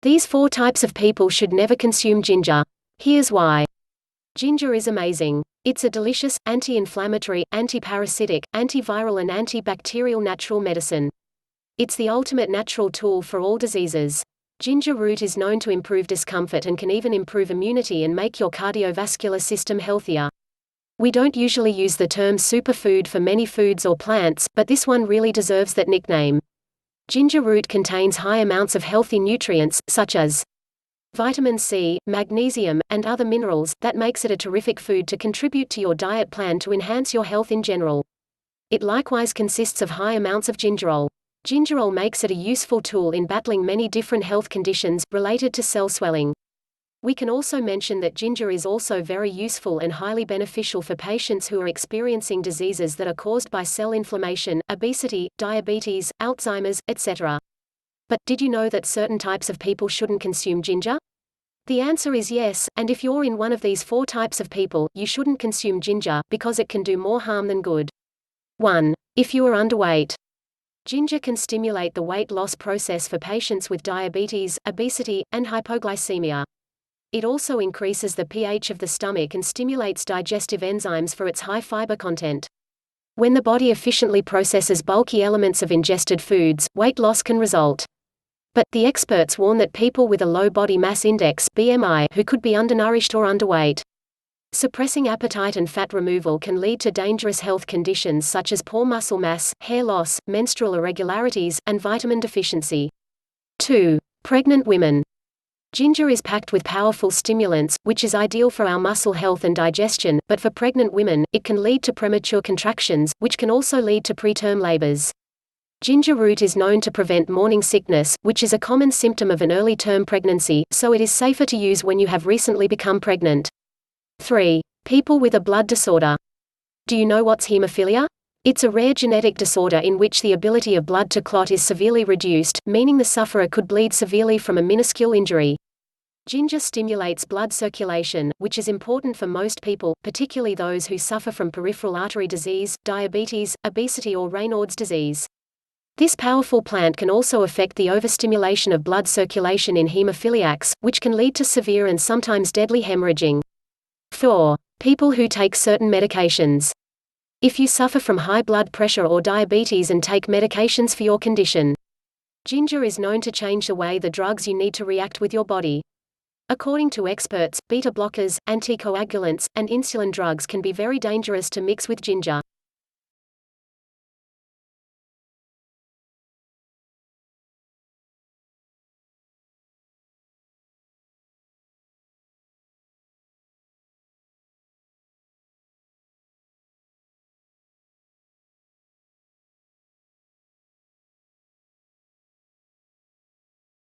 These 4 types of people should never consume ginger. Here's why. Ginger is amazing. It's a delicious, anti-inflammatory, anti-parasitic, antiviral and antibacterial natural medicine. It's the ultimate natural tool for all diseases. Ginger root is known to improve discomfort and can even improve immunity and make your cardiovascular system healthier. We don't usually use the term superfood for many foods or plants, but this one really deserves that nickname. Ginger root contains high amounts of healthy nutrients, such as vitamin C, magnesium, and other minerals, that makes it a terrific food to contribute to your diet plan to enhance your health in general. It likewise consists of high amounts of gingerol. Gingerol makes it a useful tool in battling many different health conditions related to cell swelling. We can also mention that ginger is also very useful and highly beneficial for patients who are experiencing diseases that are caused by cell inflammation, obesity, diabetes, Alzheimer's, etc. But, did you know that certain types of people shouldn't consume ginger? The answer is yes, and if you're in one of these 4 types of people, you shouldn't consume ginger, because it can do more harm than good. 1. If you are underweight. Ginger can stimulate the weight loss process for patients with diabetes, obesity, and hypoglycemia. It also increases the pH of the stomach and stimulates digestive enzymes for its high fiber content. When the body efficiently processes bulky elements of ingested foods, weight loss can result. But, the experts warn that people with a low body mass index (BMI) who could be undernourished or underweight. Suppressing appetite and fat removal can lead to dangerous health conditions such as poor muscle mass, hair loss, menstrual irregularities, and vitamin deficiency. 2. Pregnant women. Ginger is packed with powerful stimulants, which is ideal for our muscle health and digestion, but for pregnant women, it can lead to premature contractions, which can also lead to preterm labors. Ginger root is known to prevent morning sickness, which is a common symptom of an early-term pregnancy, so it is safer to use when you have recently become pregnant. 3. People with a blood disorder. Do you know what's hemophilia? It's a rare genetic disorder in which the ability of blood to clot is severely reduced, meaning the sufferer could bleed severely from a minuscule injury. Ginger stimulates blood circulation, which is important for most people, particularly those who suffer from peripheral artery disease, diabetes, obesity or Raynaud's disease. This powerful plant can also affect the overstimulation of blood circulation in hemophiliacs, which can lead to severe and sometimes deadly hemorrhaging. 4. People who take certain medications. If you suffer from high blood pressure or diabetes and take medications for your condition, ginger is known to change the way the drugs you need to react with your body. According to experts, beta blockers, anticoagulants, and insulin drugs can be very dangerous to mix with ginger.